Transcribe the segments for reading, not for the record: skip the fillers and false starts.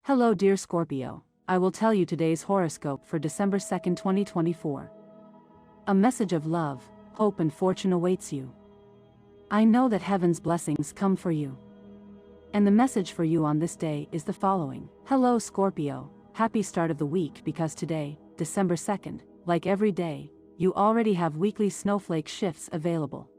Hello dear Scorpio, I will tell you today's horoscope for December 2nd, 2024. A message of love, hope and fortune awaits you. I know that heaven's blessings come for you. And the message for you on this day is the following. Hello Scorpio, happy start of the week because today, December 2nd, like every day, you already have weekly snowflake shifts available.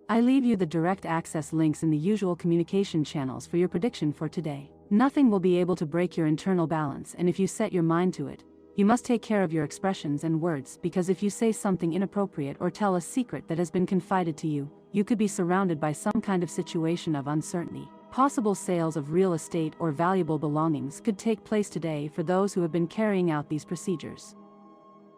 I leave you the direct access links in the usual communication channels for your prediction for today. Nothing will be able to break your internal balance, and if you set your mind to it, you must take care of your expressions and words, because if you say something inappropriate or tell a secret that has been confided to you, you could be surrounded by some kind of situation of uncertainty. Possible sales of real estate or valuable belongings could take place today for those who have been carrying out these procedures.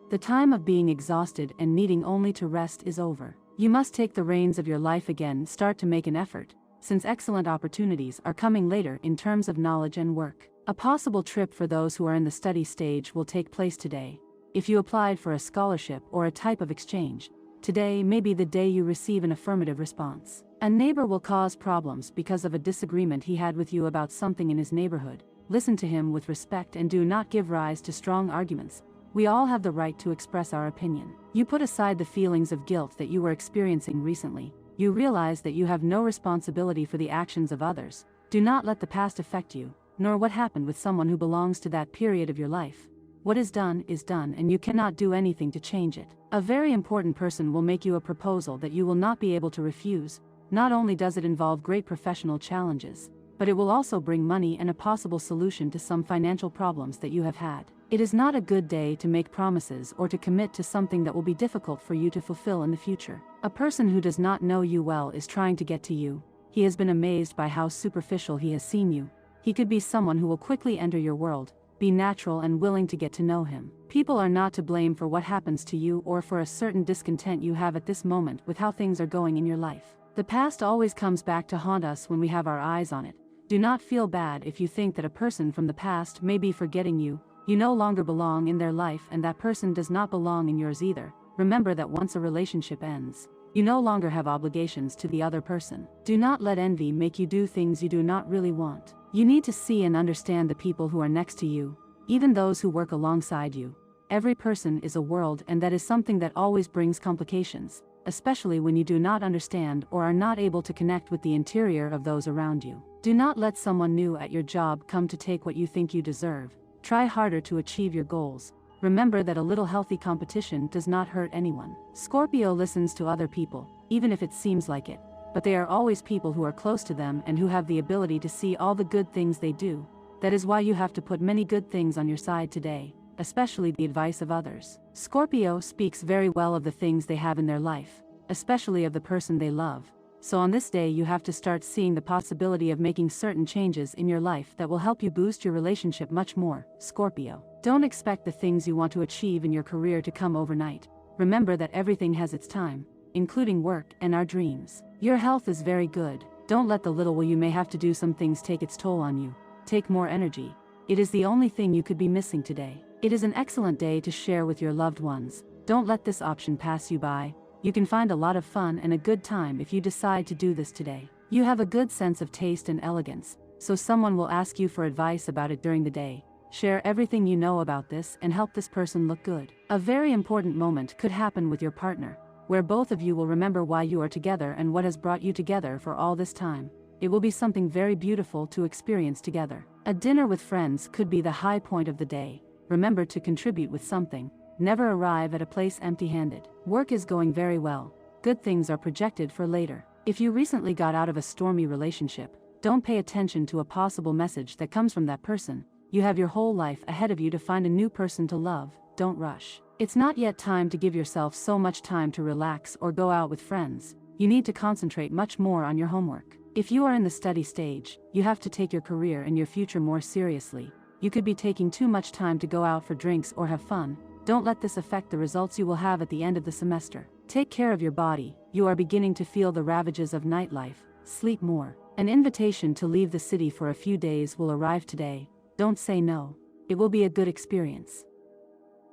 The time of being exhausted and needing only to rest is over. You must take the reins of your life again, start to make an effort, since excellent opportunities are coming later in terms of knowledge and work. A possible trip for those who are in the study stage will take place today. If you applied for a scholarship or a type of exchange, today may be the day you receive an affirmative response. A neighbor will cause problems because of a disagreement he had with you about something in his neighborhood. Listen to him with respect and do not give rise to strong arguments. We all have the right to express our opinion. You put aside the feelings of guilt that you were experiencing recently. You realize that you have no responsibility for the actions of others. Do not let the past affect you, nor what happened with someone who belongs to that period of your life. What is done, and you cannot do anything to change it. A very important person will make you a proposal that you will not be able to refuse. Not only does it involve great professional challenges, but it will also bring money and a possible solution to some financial problems that you have had. It is not a good day to make promises or to commit to something that will be difficult for you to fulfill in the future. A person who does not know you well is trying to get to you. He has been amazed by how superficial he has seen you. He could be someone who will quickly enter your world. Be natural and willing to get to know him. People are not to blame for what happens to you or for a certain discontent you have at this moment with how things are going in your life. The past always comes back to haunt us when we have our eyes on it. Do not feel bad if you think that a person from the past may be forgetting you. You no longer belong in their life, and that person does not belong in yours either. Remember that once a relationship ends, you no longer have obligations to the other person. Do not let envy make you do things you do not really want. You need to see and understand the people who are next to you, even those who work alongside you. Every person is a world, and that is something that always brings complications, especially when you do not understand or are not able to connect with the interior of those around you. Do not let someone new at your job come to take what you think you deserve. Try harder to achieve your goals. Remember that a little healthy competition does not hurt anyone. Scorpio listens to other people, even if it seems like it, but they are always people who are close to them and who have the ability to see all the good things they do. That is why you have to put many good things on your side today, especially the advice of others. Scorpio speaks very well of the things they have in their life, especially of the person they love. So on this day you have to start seeing the possibility of making certain changes in your life that will help you boost your relationship much more. Scorpio, don't expect the things you want to achieve in your career to come overnight. Remember that everything has its time, including work and our dreams. Your health is very good. Don't let the little will you may have to do some things take its toll on you. Take more energy. It is the only thing you could be missing today. It is an excellent day to share with your loved ones. Don't let this option pass you by. You can find a lot of fun and a good time if you decide to do this today. You have a good sense of taste and elegance, so someone will ask you for advice about it during the day. Share everything you know about this and help this person look good. A very important moment could happen with your partner, where both of you will remember why you are together and what has brought you together for all this time. It will be something very beautiful to experience together. A dinner with friends could be the high point of the day. Remember to contribute with something. Never arrive at a place empty-handed. Work is going very well. Good things are projected for later. If you recently got out of a stormy relationship, don't pay attention to a possible message that comes from that person. You have your whole life ahead of you to find a new person to love. Don't rush. It's not yet time to give yourself so much time to relax or go out with friends. You need to concentrate much more on your homework. If you are in the study stage, you have to take your career and your future more seriously. You could be taking too much time to go out for drinks or have fun. Don't let this affect the results you will have at the end of the semester. Take care of your body. You are beginning to feel the ravages of nightlife. Sleep more. An invitation to leave the city for a few days will arrive today. Don't say no. It will be a good experience.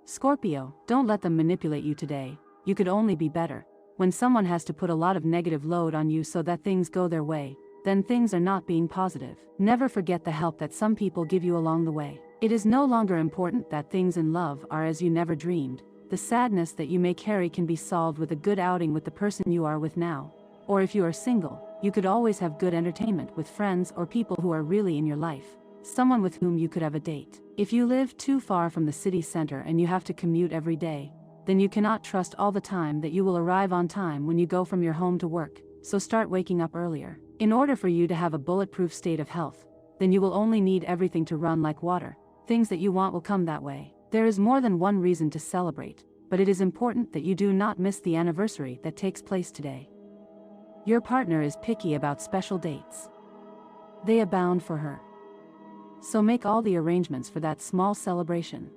Scorpio, don't let them manipulate you today. You could only be better. When someone has to put a lot of negative load on you so that things go their way, then things are not being positive. Never forget the help that some people give you along the way. It is no longer important that things in love are as you never dreamed. The sadness that you may carry can be solved with a good outing with the person you are with now. Or if you are single, you could always have good entertainment with friends or people who are really in your life. Someone with whom you could have a date. If you live too far from the city center and you have to commute every day, then you cannot trust all the time that you will arrive on time when you go from your home to work, so start waking up earlier. In order for you to have a bulletproof state of health, then you will only need everything to run like water. Things that you want will come that way. There is more than one reason to celebrate, but it is important that you do not miss the anniversary that takes place today. Your partner is picky about special dates. They abound for her. So make all the arrangements for that small celebration.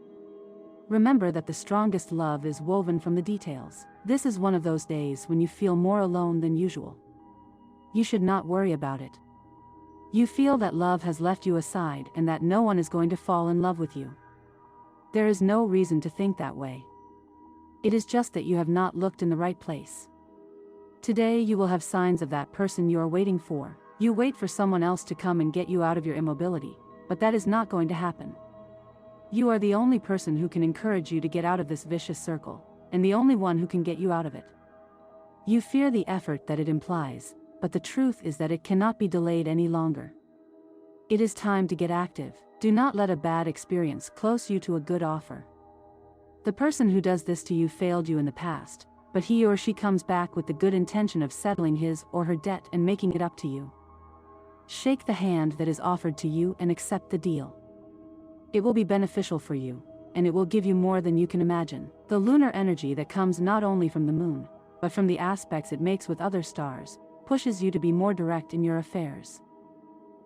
Remember that the strongest love is woven from the details. This is one of those days when you feel more alone than usual. You should not worry about it. You feel that love has left you aside and that no one is going to fall in love with you. There is no reason to think that way. It is just that you have not looked in the right place. Today you will have signs of that person you are waiting for. You wait for someone else to come and get you out of your immobility, but that is not going to happen. You are the only person who can encourage you to get out of this vicious circle, and the only one who can get you out of it. You fear the effort that it implies, but the truth is that it cannot be delayed any longer. It is time to get active. Do not let a bad experience close you to a good offer. The person who does this to you failed you in the past, but he or she comes back with the good intention of settling his or her debt and making it up to you. Shake the hand that is offered to you and accept the deal. It will be beneficial for you, and it will give you more than you can imagine. The lunar energy that comes not only from the moon, but from the aspects it makes with other stars, pushes you to be more direct in your affairs.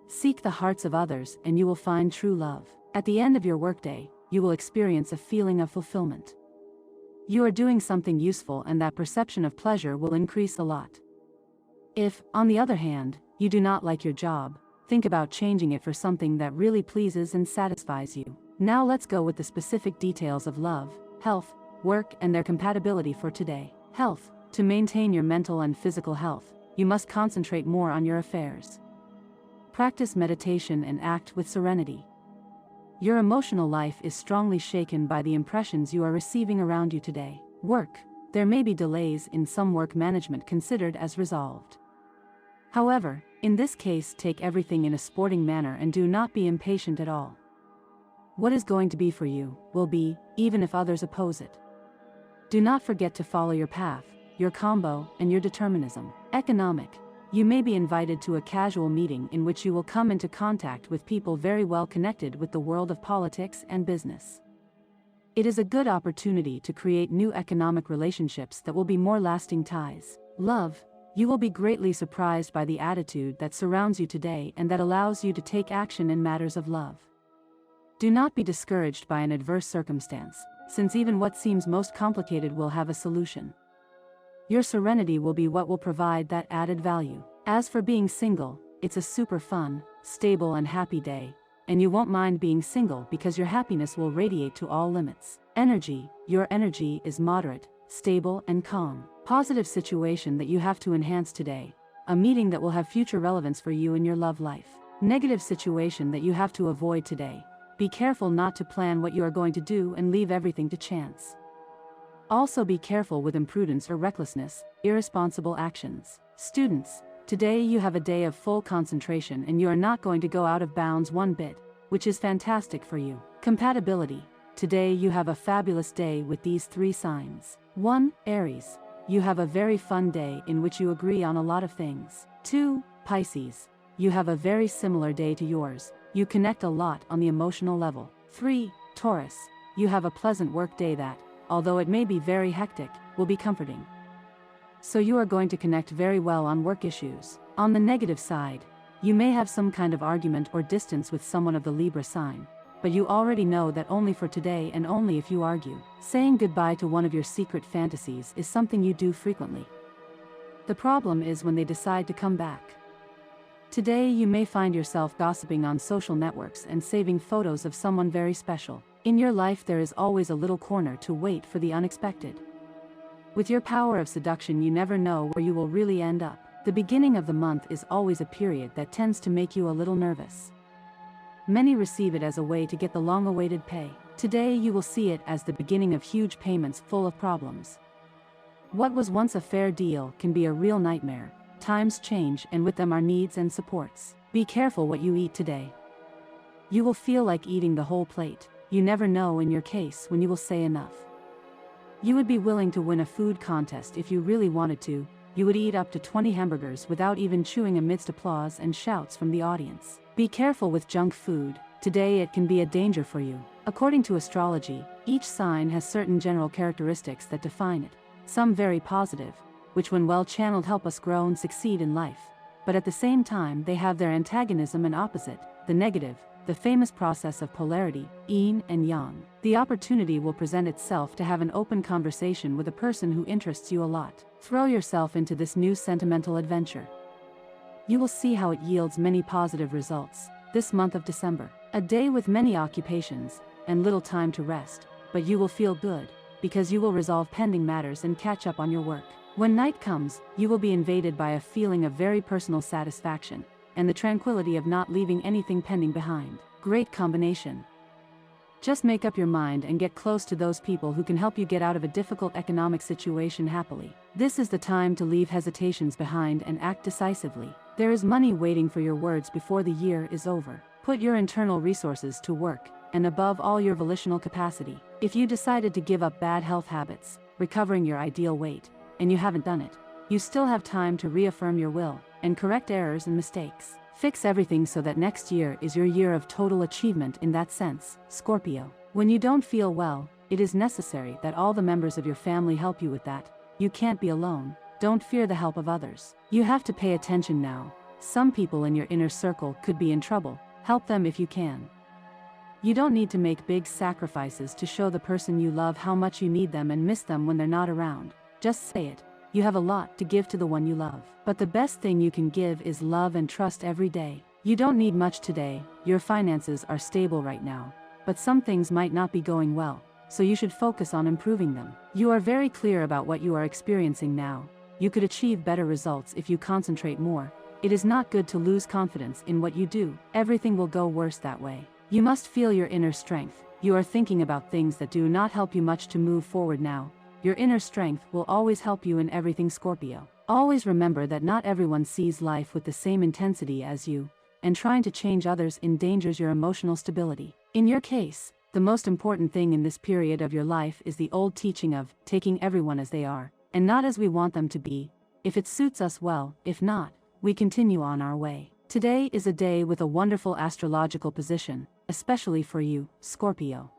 Seek the hearts of others and you will find true love. At the end of your workday, you will experience a feeling of fulfillment. You are doing something useful and that perception of pleasure will increase a lot. If, on the other hand, you do not like your job, think about changing it for something that really pleases and satisfies you. Now let's go with the specific details of love, health, work and their compatibility for today. Health. To maintain your mental and physical health, you must concentrate more on your affairs. Practice meditation and act with serenity. Your emotional life is strongly shaken by the impressions you are receiving around you today. Work. There may be delays in some work management considered as resolved. However, in this case take everything in a sporting manner and do not be impatient at all. What is going to be for you, will be, even if others oppose it. Do not forget to follow your path, your combo, and your determinism. Economic. You may be invited to a casual meeting in which you will come into contact with people very well connected with the world of politics and business. It is a good opportunity to create new economic relationships that will be more lasting ties. Love. You will be greatly surprised by the attitude that surrounds you today and that allows you to take action in matters of love. Do not be discouraged by an adverse circumstance, since even what seems most complicated will have a solution. Your serenity will be what will provide that added value. As for being single, it's a super fun, stable and happy day, and you won't mind being single because your happiness will radiate to all limits. Energy. Your energy is moderate, stable and calm. Positive situation that you have to enhance today, a meeting that will have future relevance for you in your love life. Negative situation that you have to avoid today. Be careful not to plan what you are going to do and leave everything to chance. Also be careful with imprudence or recklessness, irresponsible actions. Students, today you have a day of full concentration and you are not going to go out of bounds one bit, which is fantastic for you. Compatibility. Today you have a fabulous day with these 3 signs. 1. Aries. You have a very fun day in which you agree on a lot of things. 2. Pisces. You have a very similar day to yours. You connect a lot on the emotional level. 3. Taurus. You have a pleasant work day that, although it may be very hectic, will be comforting. So you are going to connect very well on work issues. On the negative side, you may have some kind of argument or distance with someone of the Libra sign, but you already know that only for today and only if you argue. Saying goodbye to one of your secret fantasies is something you do frequently. The problem is when they decide to come back. Today you may find yourself gossiping on social networks and saving photos of someone very special. In your life there is always a little corner to wait for the unexpected. With your power of seduction you never know where you will really end up. The beginning of the month is always a period that tends to make you a little nervous. Many receive it as a way to get the long-awaited pay. Today you will see it as the beginning of huge payments full of problems. What was once a fair deal can be a real nightmare. Times change, and with them our needs and supports. Be careful what you eat today. You will feel like eating the whole plate. You never know in your case when you will say enough. You would be willing to win a food contest if you really wanted to. You would eat up to 20 hamburgers without even chewing amidst applause and shouts from the audience. Be careful with junk food. Today it can be a danger for you. According to astrology, each sign has certain general characteristics that define it. Some very positive, which when well channeled help us grow and succeed in life. But at the same time they have their antagonism and opposite, the negative, the famous process of polarity, yin and yang. The opportunity will present itself to have an open conversation with a person who interests you a lot. Throw yourself into this new sentimental adventure. You will see how it yields many positive results. This month of December, a day with many occupations, and little time to rest, but you will feel good, because you will resolve pending matters and catch up on your work. When night comes, you will be invaded by a feeling of very personal satisfaction, and the tranquility of not leaving anything pending behind. Great combination. Just make up your mind and get close to those people who can help you get out of a difficult economic situation happily. This is the time to leave hesitations behind and act decisively. There is money waiting for your words before the year is over. Put your internal resources to work, and above all your volitional capacity. If you decided to give up bad health habits, recovering your ideal weight, and you haven't done it, you still have time to reaffirm your will, and correct errors and mistakes. Fix everything so that next year is your year of total achievement in that sense, Scorpio. When you don't feel well, it is necessary that all the members of your family help you with that. You can't be alone. Don't fear the help of others. You have to pay attention now. Some people in your inner circle could be in trouble. Help them if you can. You don't need to make big sacrifices to show the person you love how much you need them and miss them when they're not around. Just say it. You have a lot to give to the one you love. But the best thing you can give is love and trust every day. You don't need much today. Your finances are stable right now. But some things might not be going well, so you should focus on improving them. You are very clear about what you are experiencing now. You could achieve better results if you concentrate more. It is not good to lose confidence in what you do. Everything will go worse that way. You must feel your inner strength. You are thinking about things that do not help you much to move forward now. Your inner strength will always help you in everything, Scorpio. Always remember that not everyone sees life with the same intensity as you, and trying to change others endangers your emotional stability. In your case, the most important thing in this period of your life is the old teaching of taking everyone as they are, and not as we want them to be. If it suits us, well; if not, we continue on our way. Today is a day with a wonderful astrological position, especially for you, Scorpio.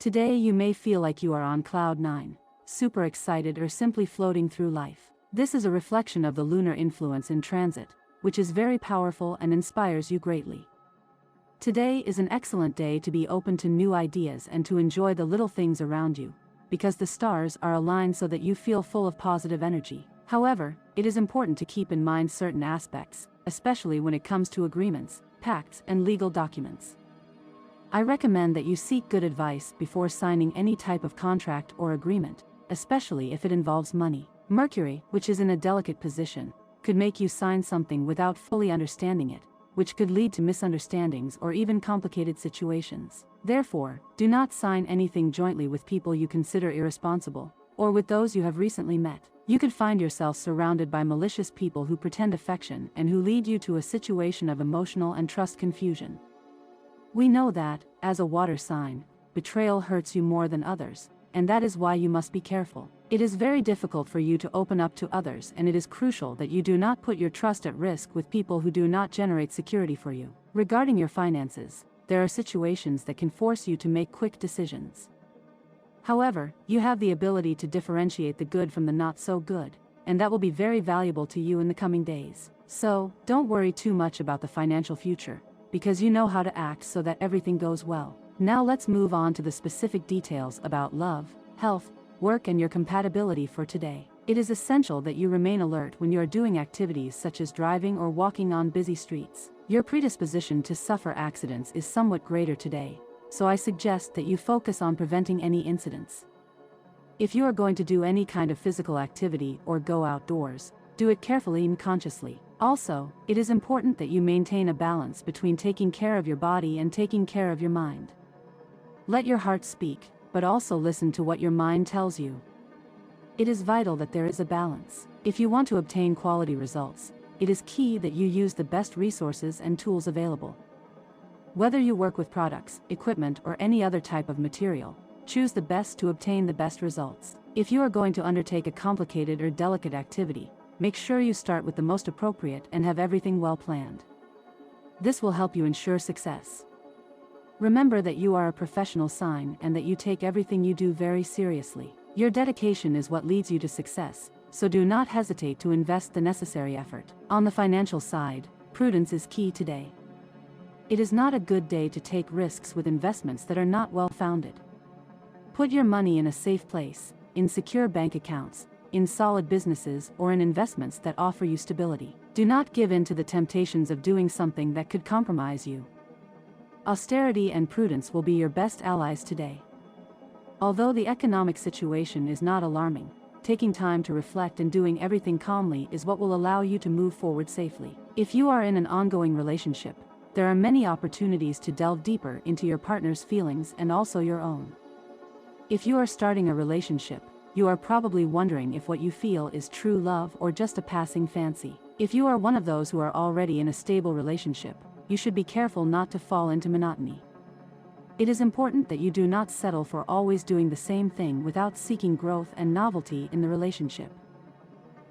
Today you may feel like you are on cloud 9, super excited or simply floating through life. This is a reflection of the lunar influence in transit, which is very powerful and inspires you greatly. Today is an excellent day to be open to new ideas and to enjoy the little things around you, because the stars are aligned so that you feel full of positive energy. However, it is important to keep in mind certain aspects, especially when it comes to agreements, pacts, and legal documents. I recommend that you seek good advice before signing any type of contract or agreement, especially if it involves money. Mercury, which is in a delicate position, could make you sign something without fully understanding it, which could lead to misunderstandings or even complicated situations. Therefore, do not sign anything jointly with people you consider irresponsible, or with those you have recently met. You could find yourself surrounded by malicious people who pretend affection and who lead you to a situation of emotional and trust confusion. We know that, as a water sign, betrayal hurts you more than others, and that is why you must be careful. It is very difficult for you to open up to others, and it is crucial that you do not put your trust at risk with people who do not generate security for you. Regarding your finances, there are situations that can force you to make quick decisions. However, you have the ability to differentiate the good from the not so good, and that will be very valuable to you in the coming days. So, don't worry too much about the financial future, because you know how to act so that everything goes well. Now let's move on to the specific details about love, health, work and your compatibility for today. It is essential that you remain alert when you are doing activities such as driving or walking on busy streets. Your predisposition to suffer accidents is somewhat greater today, so I suggest that you focus on preventing any incidents. If you are going to do any kind of physical activity or go outdoors, do it carefully and consciously. Also, it is important that you maintain a balance between taking care of your body and taking care of your mind. Let your heart speak, but also listen to what your mind tells you. It is vital that there is a balance. If you want to obtain quality results, it is key that you use the best resources and tools available. Whether you work with products, equipment, or any other type of material, choose the best to obtain the best results. If you are going to undertake a complicated or delicate activity, make sure you start with the most appropriate and have everything well planned. This will help you ensure success. Remember that you are a professional sign and that you take everything you do very seriously. Your dedication is what leads you to success, so do not hesitate to invest the necessary effort. On the financial side, prudence is key today. It is not a good day to take risks with investments that are not well founded. Put your money in a safe place, in secure bank accounts, in solid businesses, or in investments that offer you stability. Do not give in to the temptations of doing something that could compromise you. Austerity and prudence will be your best allies today. Although the economic situation is not alarming, taking time to reflect and doing everything calmly is what will allow you to move forward safely. If you are in an ongoing relationship, there are many opportunities to delve deeper into your partner's feelings and also your own. If you are starting a relationship, you are probably wondering if what you feel is true love or just a passing fancy. If you are one of those who are already in a stable relationship, you should be careful not to fall into monotony. It is important that you do not settle for always doing the same thing without seeking growth and novelty in the relationship.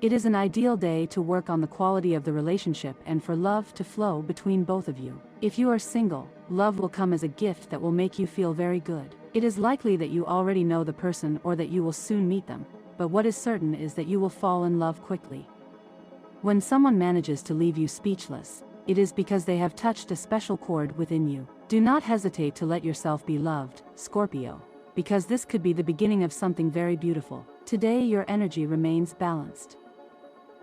It is an ideal day to work on the quality of the relationship and for love to flow between both of you. If you are single, love will come as a gift that will make you feel very good. It is likely that you already know the person or that you will soon meet them, but what is certain is that you will fall in love quickly. When someone manages to leave you speechless, it is because they have touched a special chord within you. Do not hesitate to let yourself be loved, Scorpio, because this could be the beginning of something very beautiful. Today your energy remains balanced.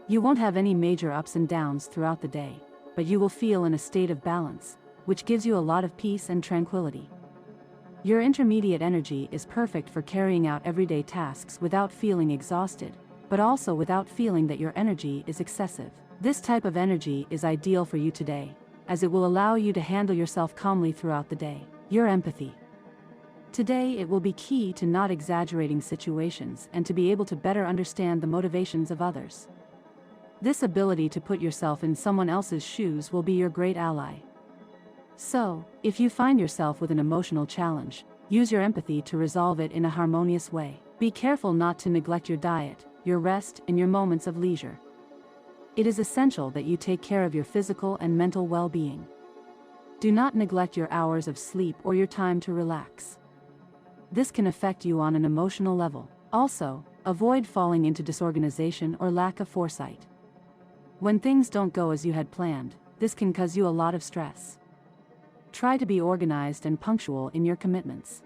You won't have any major ups and downs throughout the day, but you will feel in a state of balance, which gives you a lot of peace and tranquility. Your intermediate energy is perfect for carrying out everyday tasks without feeling exhausted, but also without feeling that your energy is excessive. This type of energy is ideal for you today, as it will allow you to handle yourself calmly throughout the day. Your empathy. Today it will be key to not exaggerating situations and to be able to better understand the motivations of others. This ability to put yourself in someone else's shoes will be your great ally. So, if you find yourself with an emotional challenge, use your empathy to resolve it in a harmonious way. Be careful not to neglect your diet, your rest, and your moments of leisure. It is essential that you take care of your physical and mental well-being. Do not neglect your hours of sleep or your time to relax. This can affect you on an emotional level. Also, avoid falling into disorganization or lack of foresight. When things don't go as you had planned, this can cause you a lot of stress. Try to be organized and punctual in your commitments.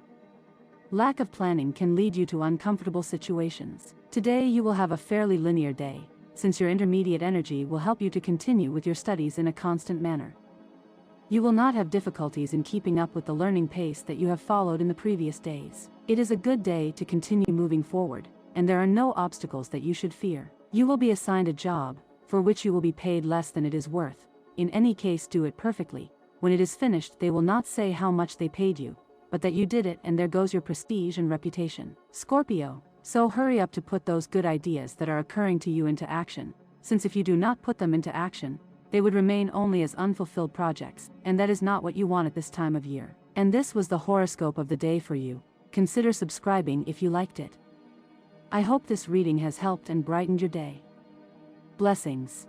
Lack of planning can lead you to uncomfortable situations. Today you will have a fairly linear day, since your intermediate energy will help you to continue with your studies in a constant manner. You will not have difficulties in keeping up with the learning pace that you have followed in the previous days. It is a good day to continue moving forward, and there are no obstacles that you should fear. You will be assigned a job, for which you will be paid less than it is worth. In any case, do it perfectly. When it is finished, they will not say how much they paid you, but that you did it, and there goes your prestige and reputation. Scorpio, so hurry up to put those good ideas that are occurring to you into action, since if you do not put them into action, they would remain only as unfulfilled projects, and that is not what you want at this time of year. And this was the horoscope of the day for you. Consider subscribing if you liked it. I hope this reading has helped and brightened your day. Blessings.